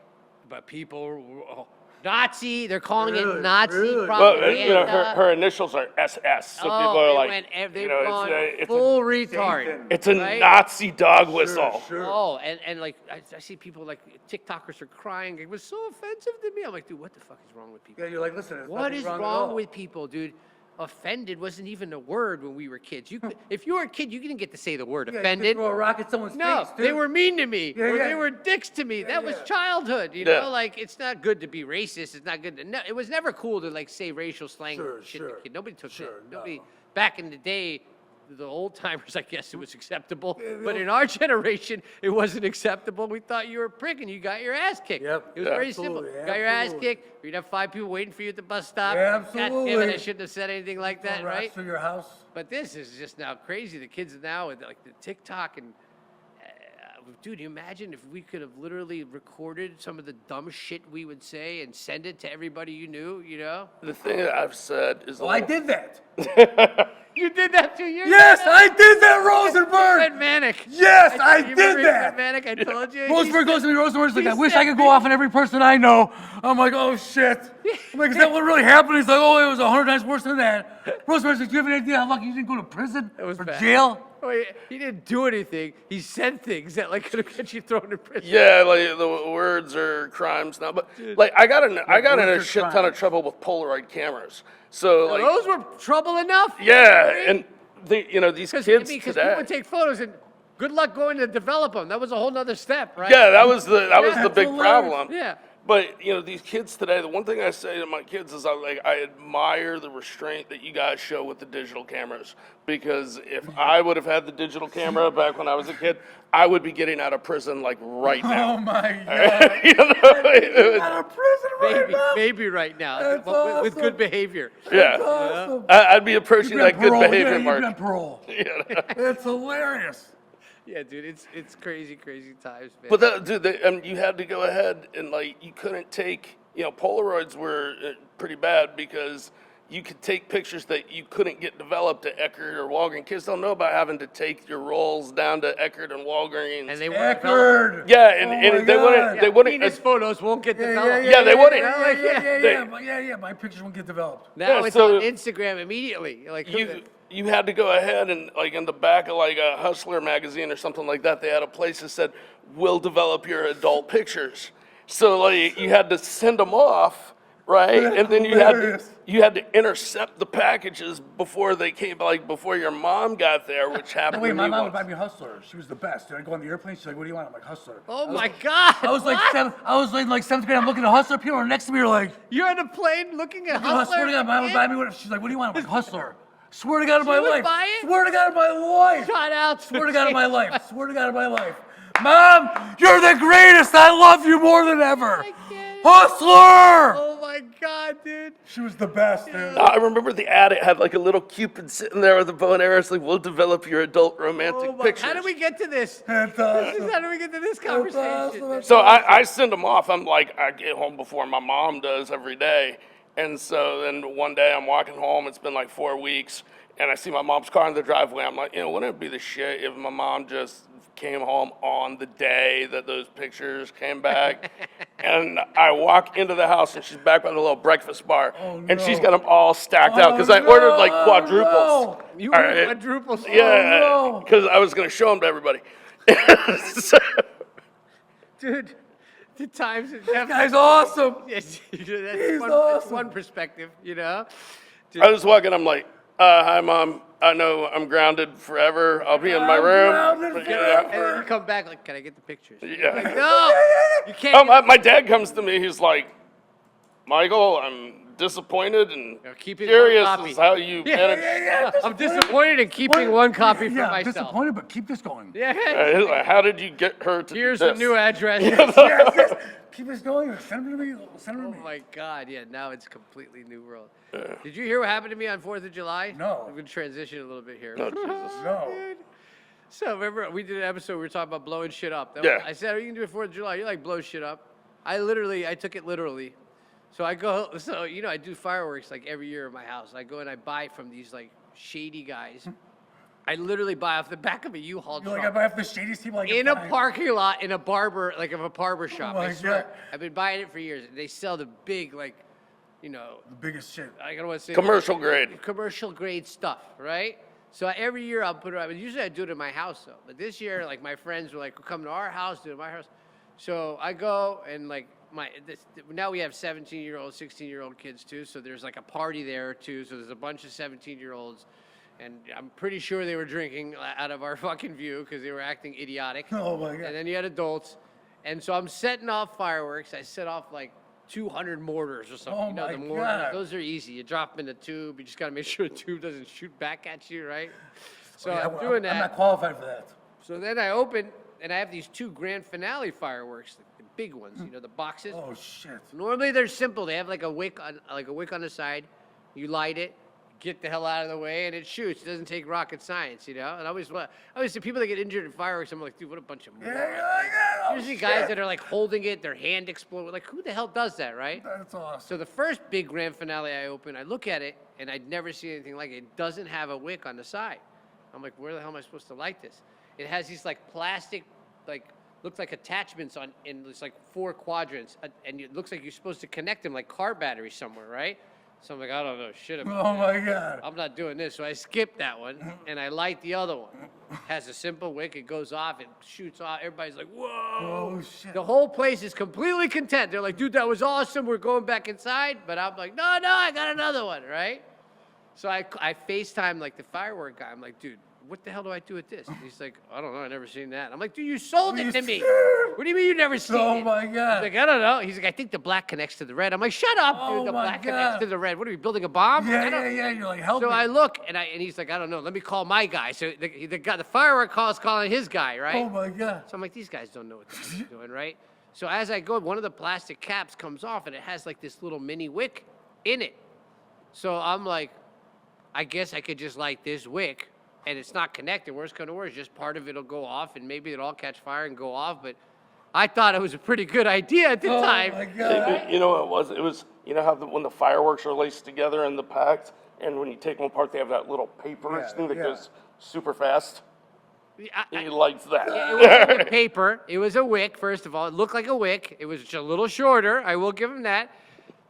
but people, Nazi, they're calling it Nazi Really? Well, propaganda. you know, her initials are SS, so people are they like, went, they you know, gone it's full a, retard. it's a right? Nazi dog whistle. Sure. Oh, and like, I see people, like, TikTokers are crying. It was so offensive to me. I'm like, dude, what the fuck is wrong with people? Yeah, you're like, listen, there's What nothing is wrong, at wrong all. with people, dude? Offended wasn't even a word when we were kids. You could, if you were a kid, you didn't get to say the word Yeah, you offended. could throw a rock at someone's No, face, dude. they were mean to me, Yeah, or yeah. they were dicks to me. That was yeah. childhood, you Yeah. know. Like, it's not good to be racist. It's not good to. No, it was never cool to like say racial slang shit to Sure. kid. Nobody took Sure, that. Nobody no. back in the day. The old timers, I guess it was acceptable, but in our generation, it wasn't acceptable. We thought you were a prick and you got your ass kicked. Yep. It was very simple. Absolutely, You got your ass absolutely. kicked, or you'd have 5 people waiting for you at the bus stop. Yeah, God damn it, I absolutely. shouldn't have said anything like that, Throw rocks right? through your house. But this is just now crazy. The kids now with like the TikTok and dude, you imagine if we could have literally recorded some of the dumb shit we would say and send it to everybody you knew, you know? The thing that I've said is, Well, I did that. You did that 2 years Yes, ago? I did that, You Rosenberg. went manic. Yes, I you did remember you that. went manic? I told you. Rosenberg goes to me, Rosenberg's like, he I wish said I could go me- off on every person I know. I'm like, oh shit. I'm like, is that what really happened? He's like, oh, it was 100 times worse than that. Rosenberg's like, do you have any idea how lucky you didn't go to prison was or bad. jail? Oh, he didn't do anything. He said things that like could have got you thrown in prison. yeah, like the words are crimes now. But like, I got in words a are shit ton of crimes. trouble with Polaroid cameras. So like, Those were trouble enough. yeah, and you know, these kids Because today. people would take photos and good luck going to develop them. That was a whole nother step, right? Yeah, that was the That's big hilarious. problem. Yeah. But you know, these kids today, the one thing I say to my kids is I admire the restraint that you guys show with the digital cameras. Because if I would have had the digital camera back when I was a kid, I would be getting out of prison like right Oh now. my God. You know? Out of prison right now. Maybe right now, That's but with awesome. good behavior. Yeah. Awesome. I'd be approaching You'd that be on good parole. behavior Yeah, you'd be on mark. parole. Yeah. It's hilarious. Yeah, dude, it's crazy times, man. But that, dude, you had to go ahead and like you couldn't take. You know, Polaroids were pretty bad because you could take pictures that you couldn't get developed at Eckerd or Walgreens. Kids don't know about having to take your rolls down to Eckerd and Walgreens. and they weren't developed. Eckerd. yeah, and, Oh and my they God. wouldn't. They wouldn't. Penis photos won't get developed. Yeah, they wouldn't. Yeah. My pictures won't get developed. Now Yeah, it's so- on Instagram immediately. Like you had to go ahead and like in the back of like a Hustler magazine or something like that, they had a place that said, "We'll develop your adult pictures." So like you had to send them off, right? That's And then hilarious. you had to intercept the packages before they came, like before your mom got there, which happened. Wait, to my me mom would once. buy me Hustler. She was the best. Dude, I'd go on the airplane. She's like, "What do you want?" I'm like, "Hustler." oh my God. I was like what? I was in like 7th grade. I'm looking at Hustler. People are next to me are like, You're on a plane looking at "I Hustler. swear to God, mom would buy me what? She's like, "What do you want?" I'm like, "Hustler." Swear to God in my would life. buy it? Swear to God in my life. Shout out. Swear to God in my life. Swear to God in my life. Mom, you're the greatest. I love you more than ever. I get it. Hustler. Oh my God, dude. She was the best, dude. I remember the ad. It had like a little Cupid sitting there with a bow and arrow. It's like, "We'll develop your adult romantic Oh my, pictures." how did we get to this? That's awesome. How did we get to this That's conversation? awesome. So I send them off. I'm like, I get home before my mom does every day. And so then one day I'm walking home. It's been like 4 weeks. And I see my mom's car in the driveway. I'm like, wouldn't it be the shit if my mom just came home on the day that those pictures came back? And I walk into the house and she's back by the little breakfast bar. Oh, And she's no. got them all stacked out because I Oh, ordered like no, quadruples. no. You All were right. quadruple. Yeah, no. because I was going to show them to everybody. So- Dude, the times. Guy's awesome. Yes, that's He's that's awesome. one perspective, you know? I was walking, I'm like, "Hi, Mom. I know I'm grounded forever. I'll be in my I'm room." grounded Yeah. And then you come back like, can I get the pictures? Yeah. Like, no, you can't. Oh, get my dad comes to me. He's like, "Michael, I'm disappointed and keep it curious one copy." as how you managed." I'm disappointed in keeping one copy for Yeah, I'm myself. disappointed, but keep this going. Yeah. He's like, "How did you get her to Here's do the this?" new address. Yes. Keep this going. Send them to me. Send them Oh to me. my God, yeah, now it's completely new world. Did you hear what happened to me on 4th of July? No. I'm going to transition a little bit here. Oh, Jesus. No. So remember, we did an episode, we were talking about blowing shit up. Yeah. I said, oh, you can do it 4th of July. You like blow shit up. I took it literally. So I do fireworks like every year at my house. I go and I buy from these like shady guys. I literally buy off the back of a U-Haul You're truck. like, I have the shadiest people I can In a find. parking lot, in a barber shop. my I swear. God. I've been buying it for years. They sell the big, like, The biggest shit. I don't want to say Commercial grade. commercial grade stuff, right? So every year I'll put it up. Usually I do it in my house though. But this year, like my friends were like, come to our house, do it at my house. So I go and like now we have 17-year-old, 16-year-old kids too. So there's like a party there too. So there's a bunch of 17-year-olds. And I'm pretty sure they were drinking out of our fucking view because they were acting idiotic. Oh my God. And then you had adults. And so I'm setting off fireworks. I set off like 200 mortars or something. Oh You know, the my mortars, God. those are easy. You drop them in the tube. You just got to make sure the tube doesn't shoot back at you, right? So Yeah, I'm doing that. I'm not qualified for that. So then I open, and I have these 2 grand finale fireworks, the big ones, the boxes. Oh shit. Normally they're simple. They have like a wick on the side. You light it, get the hell out of the way, and it shoots. It doesn't take rocket science, And I always see people that get injured in fireworks. I'm like, dude, what a bunch of morons. Yeah, you're like, yeah, oh, Usually guys shit. that are like holding it, their hand explodes. Like, who the hell does that, right? That's awesome. So the first big grand finale I open, I look at it, and I'd never seen anything like it. It doesn't have a wick on the side. I'm like, where the hell am I supposed to light this? It has these like plastic, like, looks like attachments in this like 4 quadrants, and it looks like you're supposed to connect them like car batteries somewhere, right? So I'm like, I don't know shit about Oh that. my God. I'm not doing this. So I skip that one, and I light the other one. Has a simple wick. It goes off. It shoots off. Everybody's like, whoa. Oh shit. The whole place is completely content. They're like, dude, that was awesome. We're going back inside. But I'm like, no, I got another one, right? So I FaceTime like the firework guy. I'm like, dude, what the hell do I do with this? And he's like, I don't know. I never seen that. I'm like, dude, you sold it to me. What do you mean you never seen Oh it? my God. He's like, I don't know. He's like, I think the black connects to the red. I'm like, shut up, dude. Oh The my black connects God. to the red. What are we building a bomb? I don't- Yeah. You're like, help So me. I look, and he's like, I don't know. Let me call my guy. So the firework call is calling his guy, right? Oh my God. So I'm like, these guys don't know what they're doing, right? So as I go, one of the plastic caps comes off, and it has like this little mini wick in it. So I'm like, I guess I could just light this wick, and it's not connected. Worst come to worst, just part of it will go off, and maybe it'll all catch fire and go off. But I thought it was a pretty good idea at the Oh time. my God. You know what it was? It was, you know how when the fireworks are laced together in the packs, and when you take them apart, they have that little paper Yeah, thing that yeah. goes super fast? I- He lights that. It wasn't a paper. It was a wick, first of all. It looked like a wick. It was just a little shorter. I will give him that.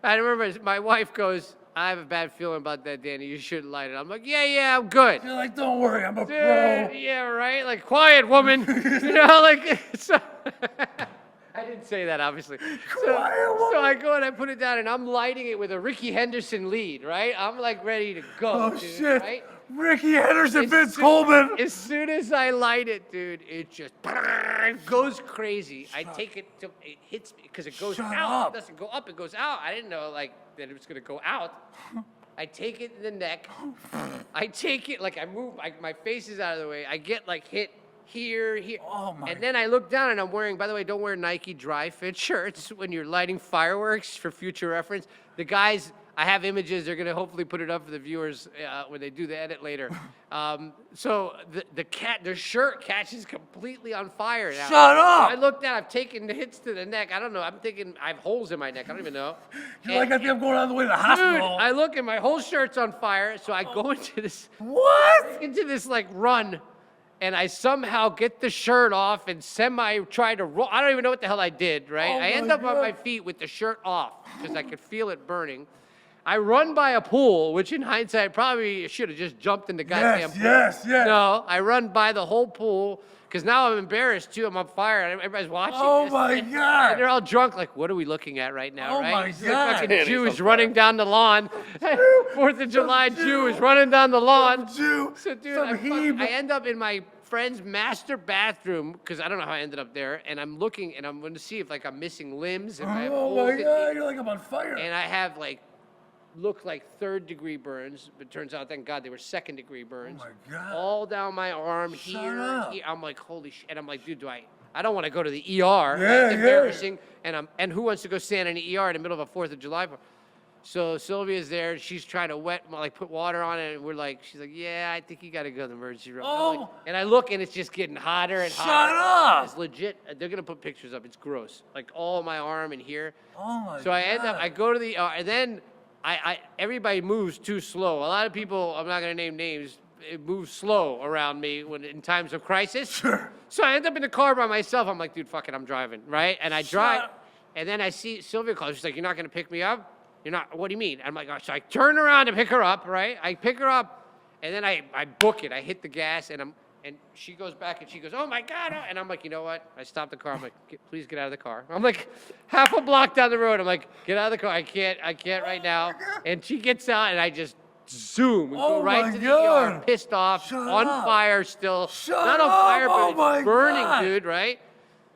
I remember my wife goes, I have a bad feeling about that, Danny. You shouldn't light it. I'm like, yeah, I'm good. You're like, don't worry, I'm a Dude, pro. yeah, right? Like, quiet, woman. Like, so. I didn't say that, obviously. Quiet, woman. So I go and I put it down, and I'm lighting it with a Ricky Henderson lead, right? I'm like ready to go, Oh dude, shit. right? Ricky Henderson, As Vince soon- Coleman. As soon as I light it, dude, it just goes crazy. I take it to, it hits me because it goes Shut out. up. It doesn't go up, it goes out. I didn't know like that it was gonna go out. I take it in the neck. I take it like I move. My face is out of the way. I get like hit here. Oh, my. And then I look down and I'm wearing. By the way, don't wear Nike dry fit shirts when you're lighting fireworks for future reference. The guys. I have images. They're gonna hopefully put it up for the viewers when they do the edit later. So the shirt catches completely on fire now. Shut up! I looked down. I've taken hits to the neck. I don't know. I'm thinking I have holes in my neck. I don't even know. You're like, I think I'm going all the way to the Dude, hospital. I look and my whole shirt's on fire. So I go into What? this like run, and I somehow get the shirt off and try to roll. I don't even know what the hell I did. Right? Oh I end my up on God. my feet with the shirt off because I could feel it burning. I run by a pool, which in hindsight probably should have just jumped in the goddamn pool. Yes. No, I run by the whole pool because now I'm embarrassed too. I'm on fire and everybody's watching. Oh this. my And God. they're all drunk. Like, what are we looking at right now? Oh right? my This is God. a fucking Danny's Jew on is running down the lawn. 4th of July Jew is running down the lawn. Jew. So dude, Some heeb. I end up in my friend's master bathroom because I don't know how I ended up there. And I'm looking and I'm going to see if like I'm missing limbs. If I have Oh holes my in me. God, you're like, I'm on fire. And I have like look like 3rd-degree burns, but turns out, thank God, they were 2nd-degree burns. Oh my God. All down my arm Shut here, up. here. I'm like, holy shit! And I'm like, dude, I don't want to go to the ER. Yeah, That's yeah. embarrassing. And who wants to go stand in the ER in the middle of a 4th of July party? So Sylvia's there. She's trying to put water on it. And we're like, she's like, yeah, I think you got to go to the emergency room. I'm like, and I look, and it's just getting hotter and hotter. Shut up! It's legit. They're going to put pictures up. It's gross. Like all my arm and here. Oh, my God. So I go to the, and then everybody moves too slow. A lot of people, I'm not going to name names, it moves slow around me in times of crisis. Sure. So I end up in the car by myself. I'm like, dude, fuck it, I'm driving, right? And I drive, and then I see Sylvia calls. She's like, you're not going to pick me up? You're not, what do you mean? I'm like, oh, so I turn around to pick her up, right? I pick her up, and then I book it. I hit the gas, and she goes back, and she goes, oh, my God. And I'm like, you know what? I stopped the car. I'm like, please get out of the car. I'm like, half a block down the road. I'm like, get out of the car. I can't right now. And she gets out, and I just zoom and go right to the ER, pissed off, on fire still. Not on fire, but it's burning, dude, right?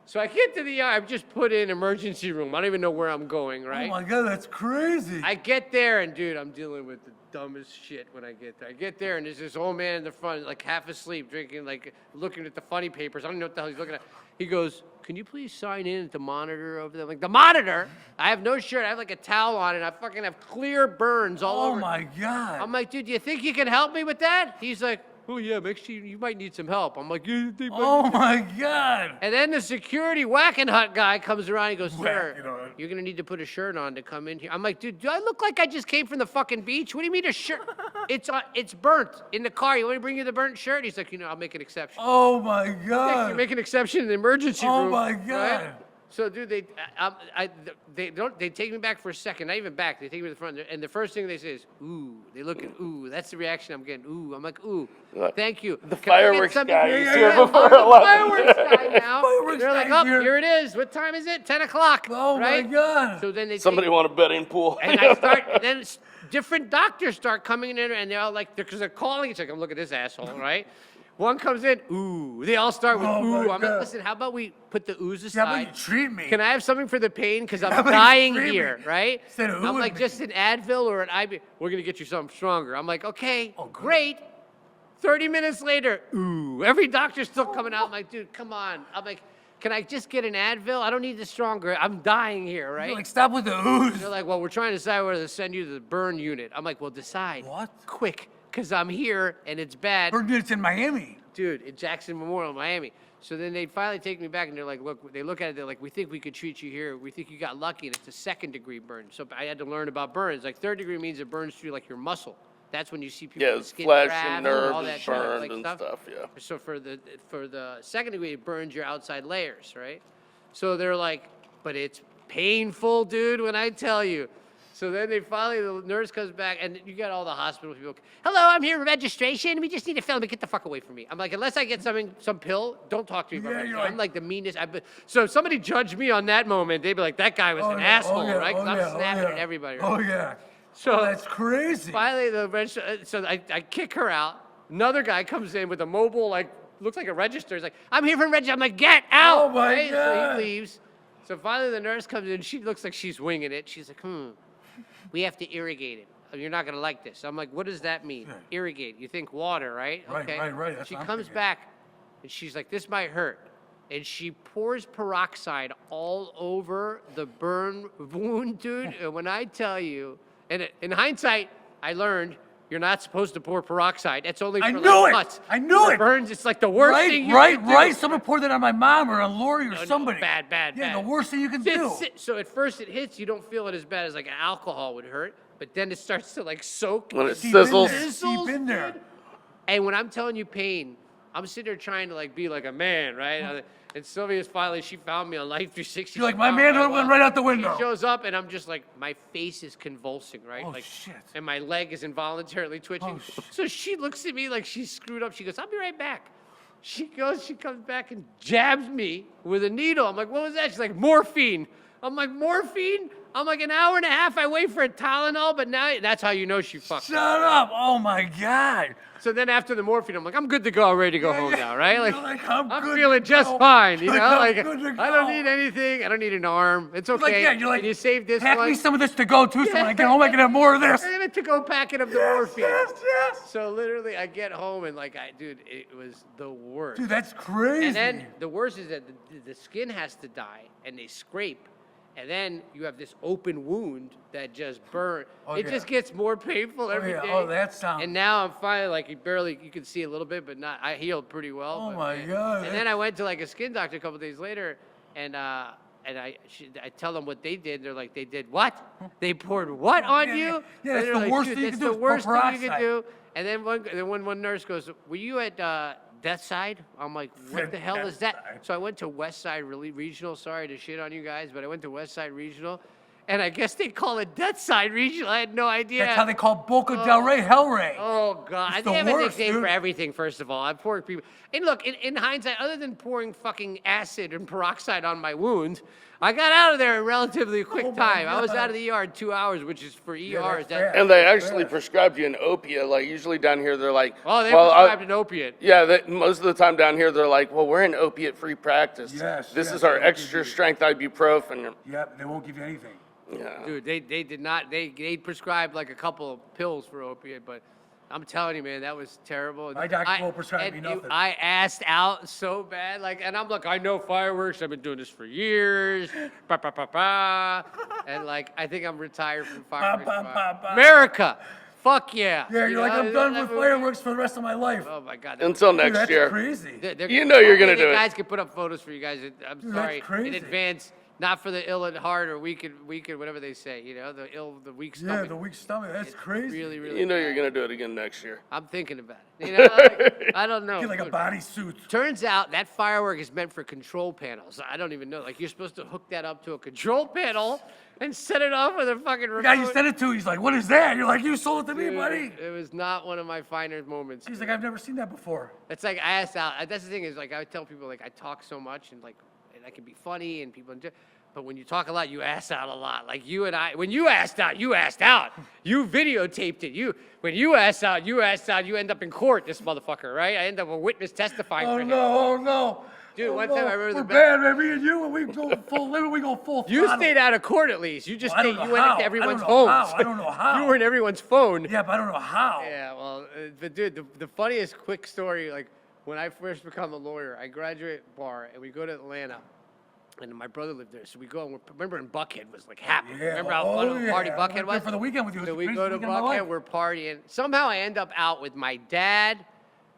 So I get to the ER, I've just put in emergency room. I don't even know where I'm going, right? Oh my God, that's crazy. I get there, and dude, I'm dealing with the dumbest shit when I get there. I get there, and there's this old man in the front, like half asleep, drinking, like looking at the funny papers. I don't know what the hell he's looking at. He goes, can you please sign in at the monitor over there? I'm like, the monitor? I have no shirt. I have like a towel on, and I fucking have clear burns all over. Oh my God. I'm like, dude, do you think you can help me with that? He's like, oh yeah, make sure you might need some help. I'm like, you think? Oh my God. And then the security whacking hut guy comes around. He goes, sir, Whacking hut. you're gonna need to put a shirt on to come in here. I'm like, dude, do I look like I just came from the fucking beach? What do you mean a shirt? It's burnt in the car. You want me to bring you the burnt shirt? He's like, I'll make an exception. Oh my You God. make an exception in the emergency room. Oh my right? God. So, dude, they take me back for a second. Not even back. They take me to the front, and the first thing they say is, "Ooh." They look at "ooh." That's the reaction I'm getting. Ooh. I'm like, "Ooh, thank you." The Can I get fireworks something- guy is here I'm before the 11. fireworks guy now. Fireworks They're like, guy's "Oh, here it is. What time is it? 10 o'clock." Oh right? my God. So then they Somebody take, want a betting pool? and then different doctors start coming in, and they're all like, because they're calling. It's like, I'm looking at this asshole, right? One comes in, ooh. They all start with Oh, ooh. my I'm like, God. listen, how about we put the oohs How about aside? you treat me? Can I have something for the pain? Because I'm How about you dying treat me? here, right? Instead of I'm oohing like, me. just an Advil or an IV. We're going to get you something stronger. I'm like, okay, Oh, good. great. 30 minutes later, ooh. Every doctor's still coming out. I'm like, dude, come on. I'm like, can I just get an Advil? I don't need the stronger. I'm dying here, right? You're like, stop with the ooze. They're like, well, we're trying to decide whether to send you to the burn unit. I'm like, well, decide. What? Quick, because I'm here and it's bad. Burn units in Miami. Dude, at Jackson Memorial, Miami. So then they finally take me back, and they're like, look, they look at it, they're like, we think we could treat you here. We think you got lucky, and it's a second-degree burn. So I had to learn about burns. Like, third degree means it burns through, like, your muscle. That's when you see people Yeah, with it's skin flesh grafts and all nerves that burned like and stuff, yeah. So for the second degree, it burns your outside layers, right? So they're like, but it's painful, dude, when I tell you. So then the nurse comes back, and you got all the hospital people. Hello, I'm here for registration. We just need to fill me. Get the fuck away from me. I'm like, unless I get some pill, don't talk to me about Yeah, it. you're I'm like the meanest. So if somebody judged me on that moment, they'd be like, that guy was an asshole, right? 'Cause I'm snapping at everybody. Right? Oh yeah. So That's crazy. finally, so I kick her out. Another guy comes in with a mobile, like, looks like a register. He's like, I'm here for register. I'm like, get out. Oh, my right? So God. he leaves. So finally, the nurse comes in. She looks like she's winging it. She's like, we have to irrigate it. You're not going to like this. I'm like, what does that mean? Irrigate. You think water, right? Right, right. That's She what I'm comes thinking. back, and she's like, this might hurt. And she pours peroxide all over the burn wound, dude. And when I tell you, and in hindsight, I learned you're not supposed to pour peroxide. It's only for I like knew it. cuts. I knew For it. burns, it's like the worst thing you can do. Right. Someone poured that on my mom or on Lori or No, somebody. bad. Yeah, the worst thing you can do. So at first it hits, you don't feel it as bad as like an alcohol would hurt, but then it starts to like soak. When it Deep in sizzles. there. Deep in there. And when I'm telling you pain, I'm sitting there trying to like be like a man, right? And Sylvia's finally, she found me on Life 360. You're like, She my found manhood went right out the window. She shows up, and I'm just like, my face is convulsing, right? Oh, like, shit. And my leg is involuntarily twitching. Oh, So she looks at me like she's screwed up. She goes, I'll be right back. She comes back and jabs me with a needle. I'm like, what was that? She's like, morphine. I'm like, morphine? I'm like, an hour and a half, I wait for a Tylenol, but now, that's how you know she fucked Shut up. up. Oh my God. So then after the morphine, I'm like, I'm good to go, I'm ready to go home now, right? You're Like, I'm I'm good feeling to just go. fine, you Like, know? I'm Like, good to I don't go. need anything. I don't need an arm. It's okay. Like, yeah, you're like, Can you save this pack one? me some of this to go too, so when I get home I can have more of this. Save it to go packet of the morphine. Yes. So literally, I get home and like, dude, it was the worst. Dude, that's crazy. And then the worst is that the skin has to die, and they scrape. And then you have this open wound that just burns. Oh, It yeah. just gets more painful every day. Oh, that sounds. And now I'm finally like you can see a little bit, but not. I healed pretty well. Oh but, my man. God, And then I went to like a skin doctor a couple days later, and I tell them what they did. They're like, they did what? They poured what on Yeah, you? yeah. And that's they're the like, worst "Dude, thing you that's can do. the worst thing you can peroxide. do. And then one nurse goes, "Were you at Death Side?" I'm like, "What the hell is that?" Death Side. So I went to West Side Regional. Sorry to shit on you guys, but I went to West Side Regional, and I guess they call it Death Side Regional. I had no idea. That's how they call Boca Del Rey Hellray. Oh God! It's They have the a worst, nickname for dude. everything. First of all, I'm pouring people. And look, in hindsight, other than pouring fucking acid and peroxide on my wound, I got out of there in relatively quick Oh, my time. I was God. out of the ER in 2 hours, which is for ERs. that's fast. And they actually prescribed you an opiate. Like usually down here, they're like, Oh, they well, prescribed an opiate. Yeah, most of the time down here, they're like, well, we're in opiate-free practice. Yes, This yes, is our they don't give extra you- strength ibuprofen. Yep, they won't give you anything. Yeah. Dude, they did not. They prescribed like a couple of pills for opiate, but I'm telling you, man, that was terrible. My doctor won't prescribe me and nothing. I asked out so bad, like, and I'm like, I know fireworks. I've been doing this for years. Ba, ba, ba, ba. And like, I think I'm retired from fireworks. ba, ba, ba. America, fuck yeah. Yeah, You you're like, know, I'm done that with movie- fireworks for the rest of my life. Oh my God. Until Dude, next that's year. crazy. You know you're gonna hopefully do the it. guys can put up photos for you guys. I'm Dude, sorry that's crazy. in advance. Not for the ill at heart or weak at whatever they say. You know, the weak stomach. Yeah, the weak stomach. That's crazy. Really, really. You know you're bad. gonna do it again next year. I'm thinking about it. You know, like, I don't know. Get like a Dude, bodysuit. turns out that firework is meant for control panels. I don't even know. Like you're supposed to hook that up to a control panel and set it off with a fucking remote. The guy you sent it to, he's like, what is that? You're like, you sold it to me, Dude, buddy. It was not one of my finer moments. He's like, I've never seen that before. It's like I asked out. That's the thing is like I would tell people like I talk so much and I can be funny and people enjoy. But when you talk a lot, you ask out a lot. Like you and I, when you asked out, you asked out. You videotaped it. When you asked out, you asked out. You end up in court, this motherfucker, right? I end up a witness testifying Oh for him. no, oh no. Dude, oh, one no. time I remember We're the bad, man. Me and you, when we go full limit, we go full You throttle. stayed out of court at least. You just Well, I don't stayed. know You went how. into I everyone's don't know phones. how. I don't know how. You were in everyone's phone. Yeah, but I don't know how. Yeah, well, but dude, the funniest quick story, like when I first become a lawyer, I graduate bar and we go to Atlanta. And my brother lived there, so we go. And remember, in Buckhead was like happening. Yeah, Remember how fun of a party I Buckhead went was? there for the weekend with you. It was So the we greatest go to weekend of my Buckhead, life. we're partying. Somehow I end up out with my dad,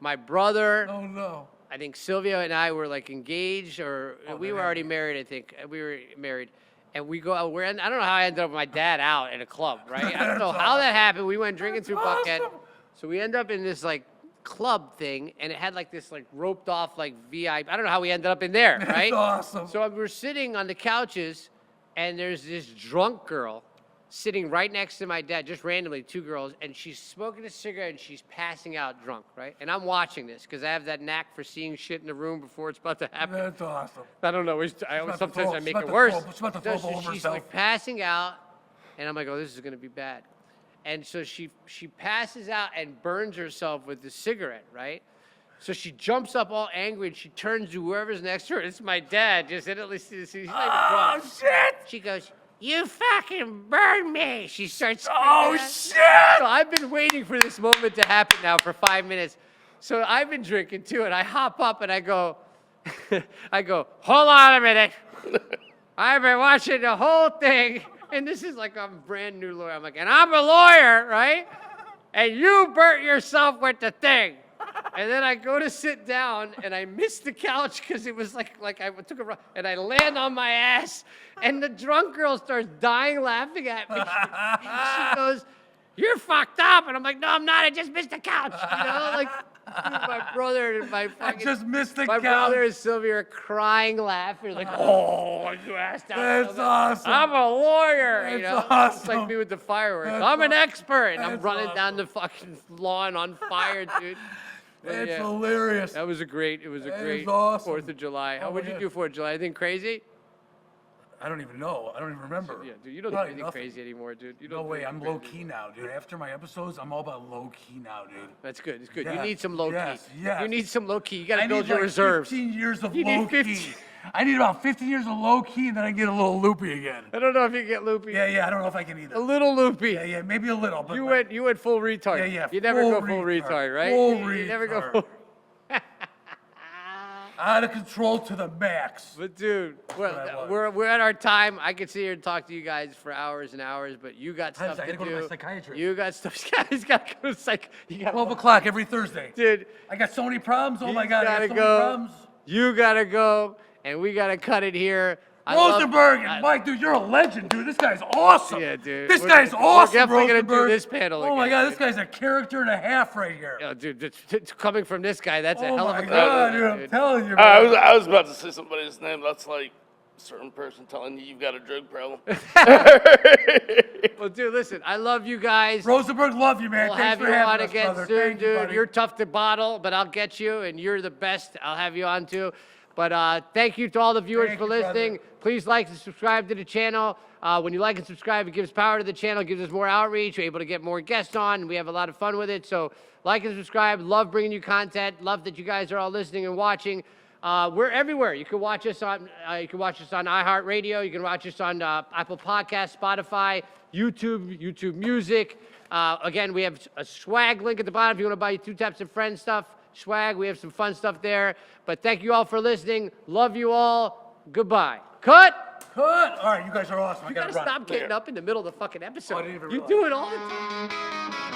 my brother. Oh no. I think Sylvia and I were like engaged, or we were already married. I think we were married, and we go out. I don't know how I ended up with my dad out at a club, right? I don't know That's how that happened. We went drinking through Buckhead, awesome. so we end up in this like club thing, and it had like this like roped off like VIP. I don't know how we ended up in there, right? That's awesome. So we're sitting on the couches, and there's this drunk girl sitting right next to my dad, just randomly, two girls, and she's smoking a cigarette and she's passing out drunk, right? And I'm watching this because I have that knack for seeing shit in the room before it's about to happen. That's awesome. I don't know. Sometimes I make it worse. She's about to So fall over she's herself. like passing out, and I'm like, oh, this is gonna be bad. And so she passes out and burns herself with the cigarette, right? So she jumps up all angry and she turns to whoever's next to her. It's my dad. Just instantly, she's not even Oh drunk. shit! She goes, "You fucking burned me!" She starts screaming. Oh at- shit! So I've been waiting for this moment to happen now for 5 minutes. So I've been drinking too, and I hop up and I go, hold on a minute. I've been watching the whole thing, and this is like I'm a brand new lawyer. I'm like, and I'm a lawyer, right? And you burnt yourself with the thing. And then I go to sit down, and I miss the couch because it was like I took a run, and I land on my ass, and the drunk girl starts dying laughing at me. She goes, "You're fucked up," and I'm like, "No, I'm not. I just missed the couch." You know, like dude, my brother and my I fucking just missed the my couch. brother and Sylvia are crying, laughing, like, "Oh, you asked out." That's awesome. I'm a lawyer, you know. That's It's like awesome. me with the fireworks. That's I'm an aw- expert, and I'm that's running down awesome. the fucking lawn on fire, dude. But That's yeah, hilarious. that was a great. It was a That great is awesome. 4th of July. How Oh, would you yeah. do 4th of July? Anything crazy? I don't even know. I don't even remember. Yeah, dude, you don't do Probably anything nothing. crazy anymore, dude. You No don't do way. anything I'm low crazy key anymore. now, dude. After my episodes, I'm all about low key now, dude. That's good. It's good. You Yes, need some low yes, key. yes. You need some low key. You got to I build need your like reserves. 15 years of You need low 15 key. I need about 15 years of low key, and then I get a little loopy again. I don't know if you get loopy. Yeah, I don't know if I can A either. little loopy. Yeah, maybe a little. But You like, went full retard. Yeah, You never full go full retard, right? Full You never go retard. full. Out of control to the max. But dude, I we're at our time. I could sit here and talk to you guys for hours and hours, but you got stuff I to gotta go do. to my psychiatrist. You got stuff. He's got to go to psych. You got 12 o'clock every Thursday. dude. I got so many problems. Oh my He's God, I gotta got so go. many problems. You gotta go, and we gotta cut it here. I love- Rosenberg I- and Mike, dude, you're a legend, dude. This guy's awesome. Yeah, dude. This We're- guy's we're awesome, definitely gonna do Rosenberg. this panel Oh my again, God, dude. this guy's a character and a half right here. Yo, dude, it's coming from this guy. That's a Oh hell of my a God, dude, compliment, I'm telling you, I man. was about to say somebody's name. That's like a certain person telling you you've got a drug problem. Well, dude, listen, I love you guys. Rosenberg, love you, man. We'll Thanks have for you having on us, again brother. soon, Thank you, dude. buddy. You're tough to bottle, but I'll get you, and you're the best. I'll have you on too. But thank you to all the viewers Thank for you, brother. listening. Please like and subscribe to the channel. When you like and subscribe, it gives power to the channel, gives us more outreach. We're able to get more guests on, and we have a lot of fun with it. So like and subscribe. Love bringing you content. Love that you guys are all listening and watching. We're everywhere. You can watch us on iHeartRadio. You can watch us on Apple Podcasts, Spotify, YouTube Music. Again, we have a swag link at the bottom if you want to buy 2 Taps and Friends stuff. Swag, we have some fun stuff there. But thank you all for listening. Love you all. Goodbye. Cut! Cut. All right, you guys are awesome. I You gotta gotta run. stop getting up in the middle of the fucking episode. I didn't even You realize. do it all the time.